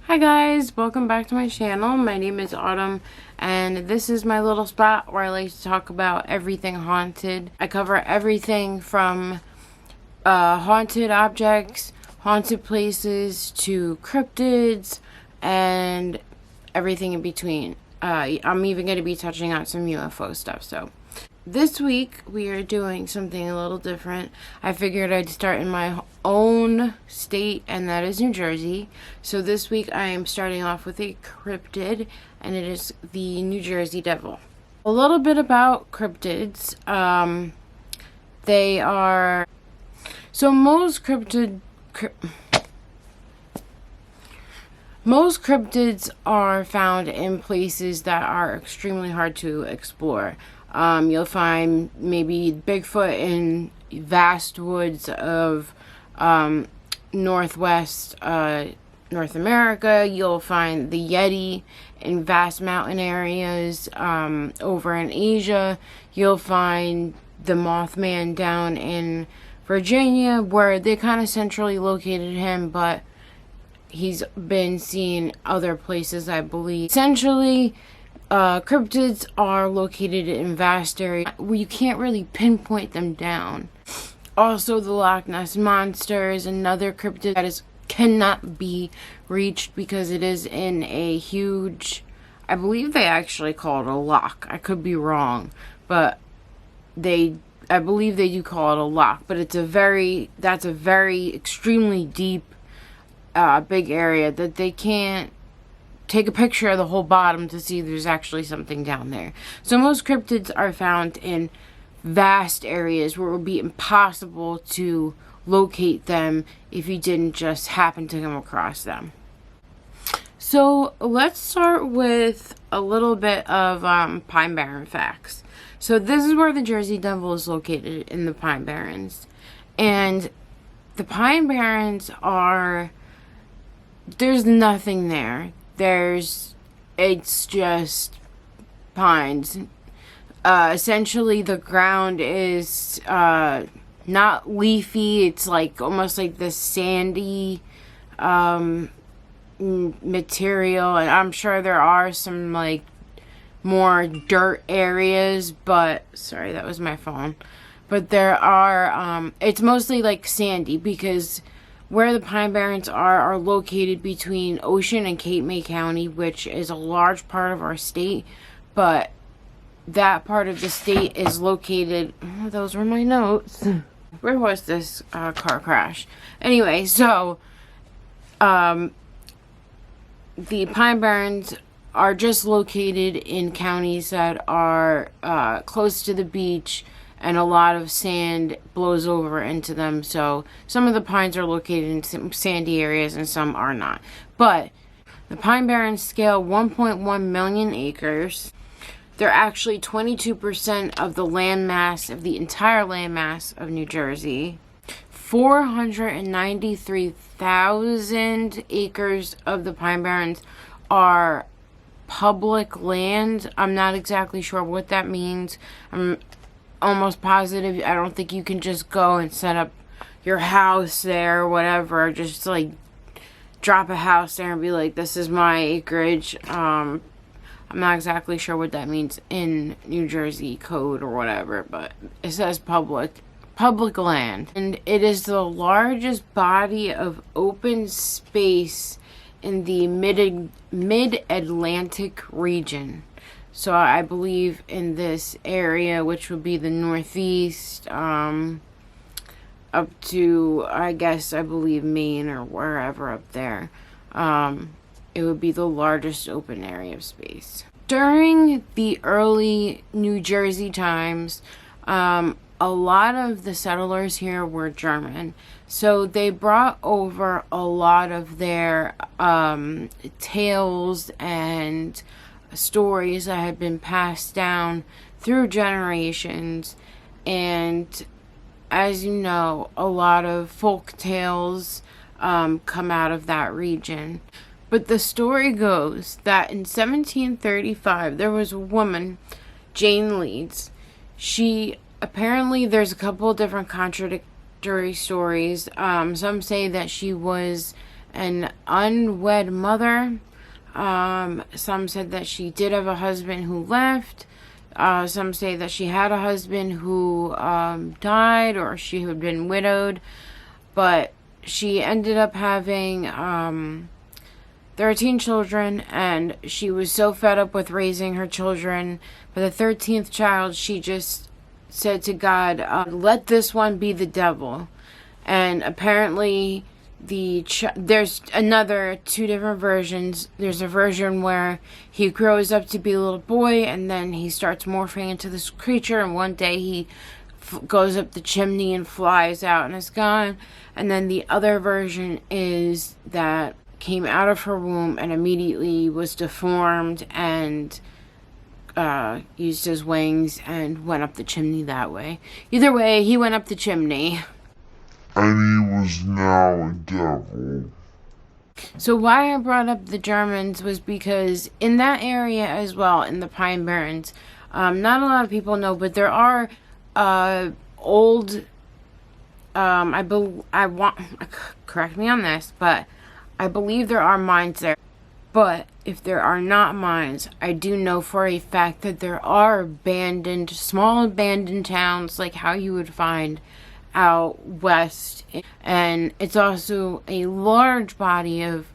Hi guys, welcome back to my channel. My name is Autumn and this is my little spot where I like to talk about everything haunted. I cover everything from haunted objects, haunted places, to cryptids, and everything in between. I'm even going to be touching on some UFO stuff. So this week we are doing something a little different. I figured I'd start in my own state, and that is New Jersey. So this week I am starting off with a cryptid, and it is the New Jersey Devil. A little bit about cryptids. They are... So most cryptids are found in places that are extremely hard to explore. You'll find maybe Bigfoot in vast woods of northwest North America. You'll find the Yeti in vast mountain areas over in Asia. You'll find the Mothman down in Virginia, where they kind of centrally located him, but he's been seen other places, I believe. Essentially, cryptids are located in vast areas where you can't really pinpoint them down. Also, the Loch Ness Monster is another cryptid that cannot be reached because it is in a huge... I believe they actually call it a loch. I could be wrong, but I believe they do call it a loch. But that's a very extremely deep, big area that they can't take a picture of the whole bottom to see there's actually something down there. So most cryptids are found in vast areas where it would be impossible to locate them if you didn't just happen to come across them. So let's start with a little bit of Pine Barren facts. So this is where the Jersey Devil is located, in the Pine Barrens. And the Pine Barrens are... there's nothing there. It's just pines. Essentially, the ground is not leafy. It's like almost like this sandy material, and I'm sure there are some like more dirt areas, but sorry, that was my phone. But there are it's mostly like sandy, because where the Pine Barrens are located between Ocean and Cape May County, which is a large part of our state, but that part of the state is located... oh, those were my notes. Where was this car crash? Anyway, so the Pine Barrens are just located in counties that are close to the beach, and a lot of sand blows over into them. So some of the pines are located in some sandy areas and some are not. But the Pine Barrens scale 1.1 million acres. They're actually 22% of the landmass, of the entire landmass of New Jersey. 493,000 acres of the Pine Barrens are public land. I'm not exactly sure what that means. I'm almost positive. I don't think you can just go and set up your house there or whatever. Just like drop a house there and be like, this is my acreage. I'm not exactly sure what that means in New Jersey code or whatever, but it says public land. And it is the largest body of open space in the mid-Atlantic region. So I believe in this area, which would be the Northeast, up to, I believe Maine or wherever up there, it would be the largest open area of space. During the early New Jersey times, a lot of the settlers here were German. So they brought over a lot of their tales and stories that had been passed down through generations. And as you know, a lot of folk tales come out of that region. But the story goes that in 1735 there was a woman, Jane Leeds. She apparently, there's a couple of different contradictory stories. Some say that she was an unwed mother. Some said that she did have a husband who left. Some say that she had a husband who died, or she had been widowed. But she ended up having 13 children, and she was so fed up with raising her children. For the 13th child, she just said to God, let this one be the devil. And apparently there's another 2 different versions. There's a version where he grows up to be a little boy, and then he starts morphing into this creature, and one day he goes up the chimney and flies out and is gone. And then the other version is that came out of her womb and immediately was deformed and used his wings and went up the chimney that way. Either way, he went up the chimney. And he was now a devil. So why I brought up the Germans was because in that area as well, in the Pine Barrens, not a lot of people know, but there are old, correct me on this, but I believe there are mines there. But if there are not mines, I do know for a fact that there are small abandoned towns, like how you would find out west. And it's also a large body of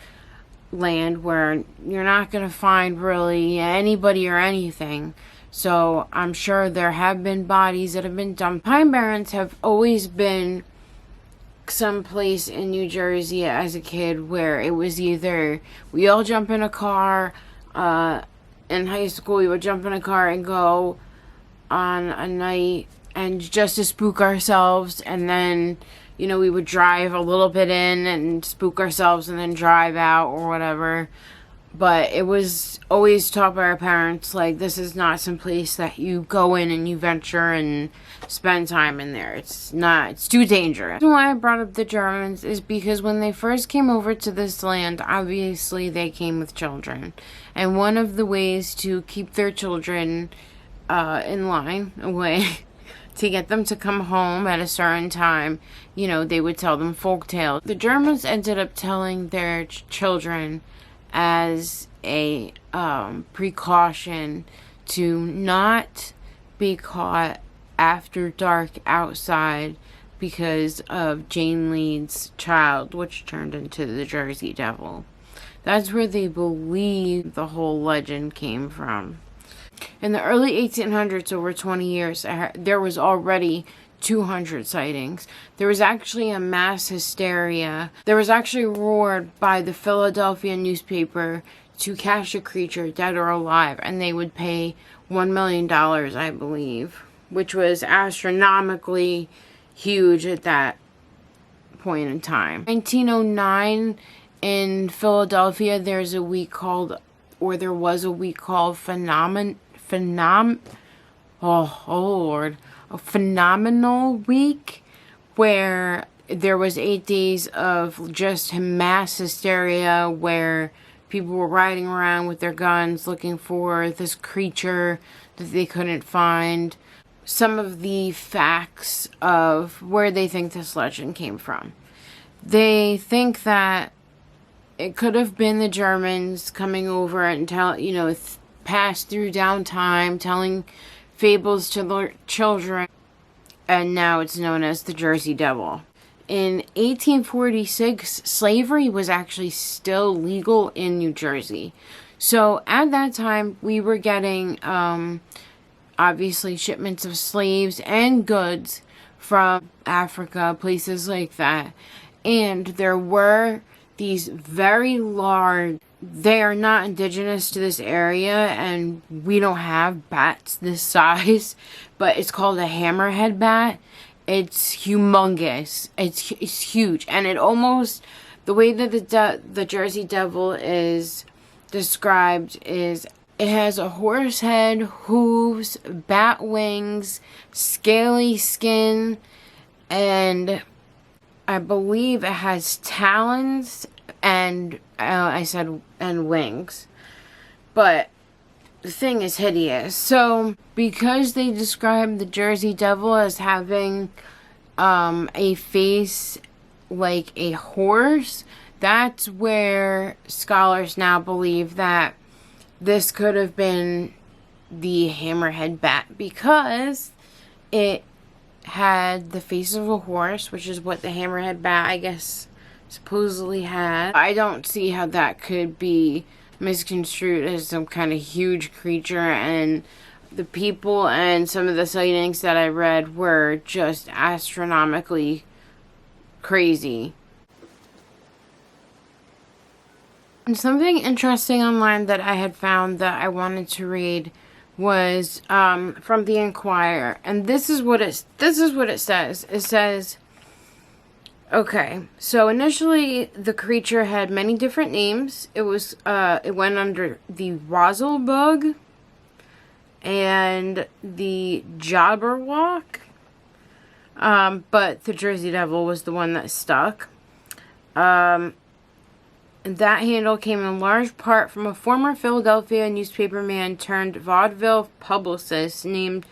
land where you're not going to find really anybody or anything. So I'm sure there have been bodies that have been dumped. Pine Barrens have always been someplace in New Jersey as a kid where it was either we all jump in a car, in high school we would jump in a car and go on a night and just to spook ourselves, and then we would drive a little bit in and spook ourselves and then drive out or whatever. But it was always taught by our parents, like, this is not some place that you go in and you venture and spend time in there. It's too dangerous. The reason why I brought up the Germans is because when they first came over to this land, obviously they came with children. And one of the ways to keep their children in line, away, to get them to come home at a certain time, they would tell them folk tales. The Germans ended up telling their children as a precaution to not be caught after dark outside because of Jane Lee's child, which turned into the Jersey Devil. That's where they believe the whole legend came from. In the early 1800s, over 20 years, there was already 200 sightings. There was actually a mass hysteria. There was actually roared by the Philadelphia newspaper to catch a creature, dead or alive, and they would pay $1 million, I believe, which was astronomically huge at that point in time. 1909 in Philadelphia, there was a week called a phenomenal week, where there was 8 days of just mass hysteria where people were riding around with their guns looking for this creature that they couldn't find. Some of the facts of where they think this legend came from. They think that it could have been the Germans coming over and passed through downtime, telling fables to their children, and now it's known as the Jersey Devil. In 1846, slavery was actually still legal in New Jersey. So at that time, we were getting, obviously, shipments of slaves and goods from Africa, places like that. And there were these very large, they are not indigenous to this area, and we don't have bats this size, but it's called a hammerhead bat. It's humongous. It's huge, and it almost, the way that the Jersey Devil is described is it has a horse head, hooves, bat wings, scaly skin, and I believe it has talons and and wings. But the thing is hideous. So because they describe the Jersey Devil as having a face like a horse, That's where scholars now believe that this could have been the hammerhead bat, because it had the face of a horse, which is what the hammerhead bat, I guess, supposedly had. I don't see how that could be misconstrued as some kind of huge creature, and the people and some of the sightings that I read were just astronomically crazy. And something interesting online that I had found that I wanted to read was from the Enquirer, and this is what it says. It says, okay, so initially the creature had many different names. It went under the Wazelbug and the Jabberwock, but the Jersey Devil was the one that stuck. That handle came in large part from a former Philadelphia newspaperman turned vaudeville publicist named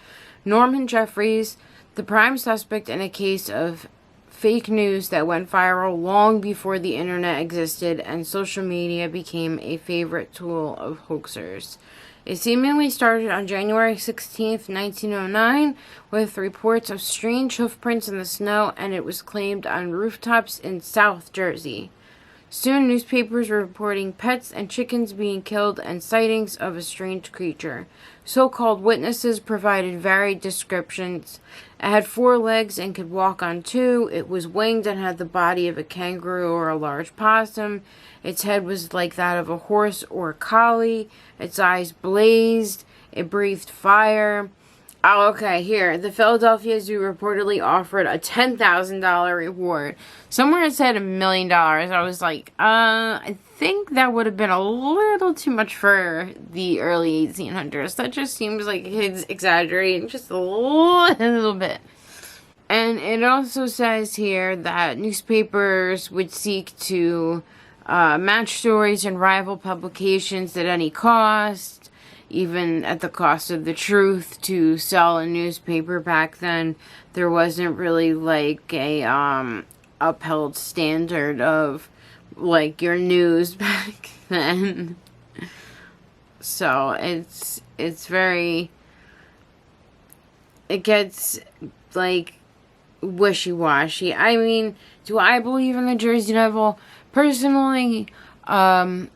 Norman Jeffries, the prime suspect in a case of fake news that went viral long before the internet existed and social media became a favorite tool of hoaxers. It seemingly started on January 16th, 1909, with reports of strange hoofprints in the snow, and it was claimed on rooftops in South Jersey. Soon, newspapers were reporting pets and chickens being killed and sightings of a strange creature. So-called witnesses provided varied descriptions. It had 4 legs and could walk on 2. It was winged and had the body of a kangaroo or a large possum. Its head was like that of a horse or a collie. Its eyes blazed. It breathed fire. Oh, okay, here. The Philadelphia Zoo reportedly offered a $10,000 reward. Somewhere it said $1 million. I was like, I think that would have been a little too much for the early 1800s. That just seems like it's exaggerating just a little bit. And it also says here that newspapers would seek to match stories and rival publications at any cost, even at the cost of the truth. To sell a newspaper back then, there wasn't really like a upheld standard of like your news back then. So it's very, it gets like wishy-washy. I mean, do I believe in the Jersey Devil? Personally, to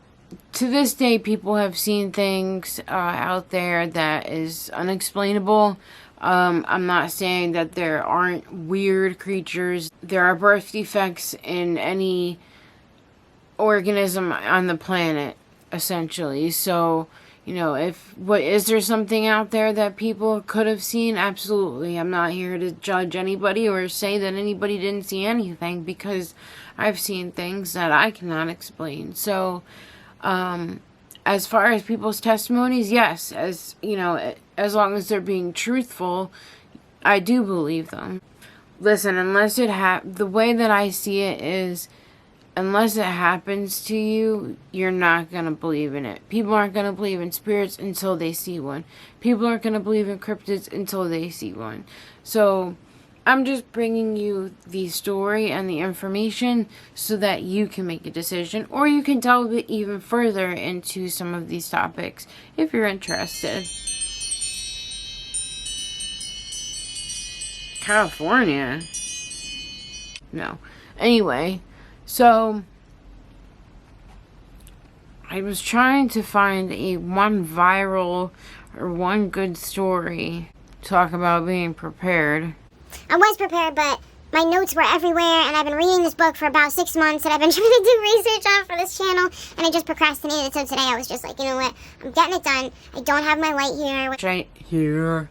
this day, people have seen things out there that is unexplainable. I'm not saying that there aren't weird creatures. There are birth defects in any organism on the planet, essentially. So, you know, is there something out there that people could have seen? Absolutely. I'm not here to judge anybody or say that anybody didn't see anything, because I've seen things that I cannot explain. So, as far as people's testimonies, yes, as you know, as long as they're being truthful, I do believe them. Listen, unless the way that I see it is, unless it happens to you, you're not going to believe in it. People aren't going to believe in spirits until they see one. People aren't going to believe in cryptids until they see one. So, I'm just bringing you the story and the information so that you can make a decision, or you can delve even further into some of these topics if you're interested. California? No. Anyway, so I was trying to find one viral or one good story. Talk about being prepared. I was prepared, but my notes were everywhere, and I've been reading this book for about 6 months, and I've been trying to do research on for this channel, and I just procrastinated. So today I was just like, you know what, I'm getting it done. I don't have my light here.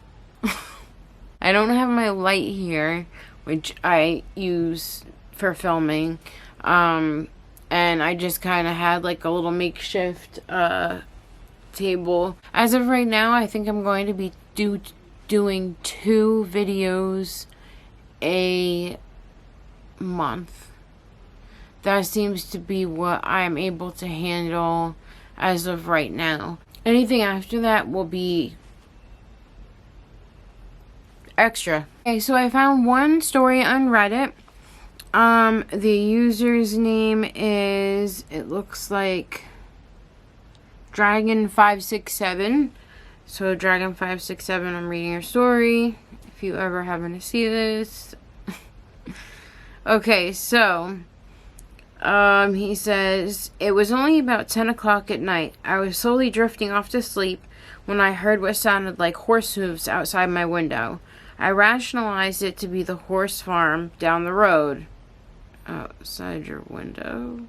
I don't have my light here, which I use for filming, and I just kind of had like a little makeshift table. As of right now, I think I'm going to be doing 2 videos a month. That seems to be what I'm able to handle as of right now. Anything after that will be extra. Okay, so I found one story on Reddit. The user's name is, it looks like Dragon567. So Dragon567, I'm reading your story. If you ever happen to see this. Okay, so he says, it was only about 10 o'clock at night. I was slowly drifting off to sleep when I heard what sounded like horse hooves outside my window. I rationalized it to be the horse farm down the road. Outside your window?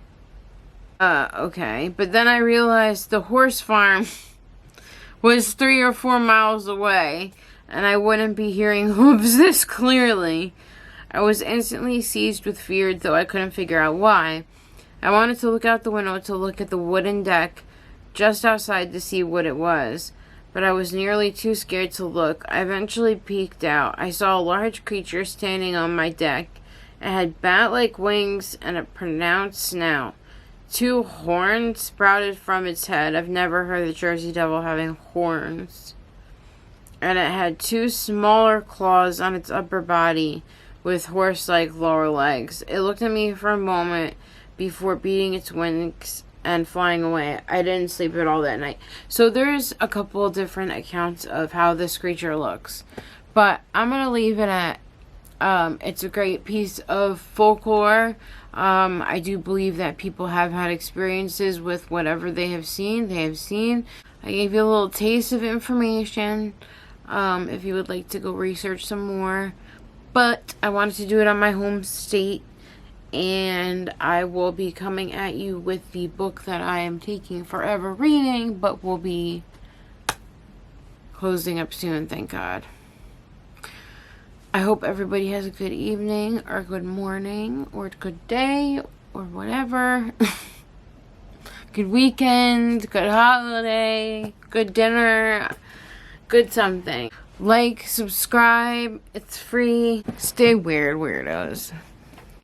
Okay. But then I realized the horse farm was 3 or 4 miles away, and I wouldn't be hearing hooves this clearly. I was instantly seized with fear, though I couldn't figure out why. I wanted to look out the window to look at the wooden deck just outside to see what it was, but I was nearly too scared to look. I eventually peeked out. I saw a large creature standing on my deck. It had bat-like wings and a pronounced snout. 2 horns sprouted from its head. I've never heard the Jersey Devil having horns. And it had 2 smaller claws on its upper body with horse-like lower legs. It looked at me for a moment before beating its wings and flying away. I didn't sleep at all that night. So there's a couple of different accounts of how this creature looks. But I'm going to leave it at it's a great piece of folklore. I do believe that people have had experiences with whatever they have seen. I gave you a little taste of information. If you would like to go research some more. But I wanted to do it on my home state. And I will be coming at you with the book that I am taking forever reading. But we'll be closing up soon, thank God. I hope everybody has a good evening, or a good morning, or a good day, or whatever. Good weekend, good holiday, good dinner, good something. Like, subscribe, it's free. Stay weird, weirdos.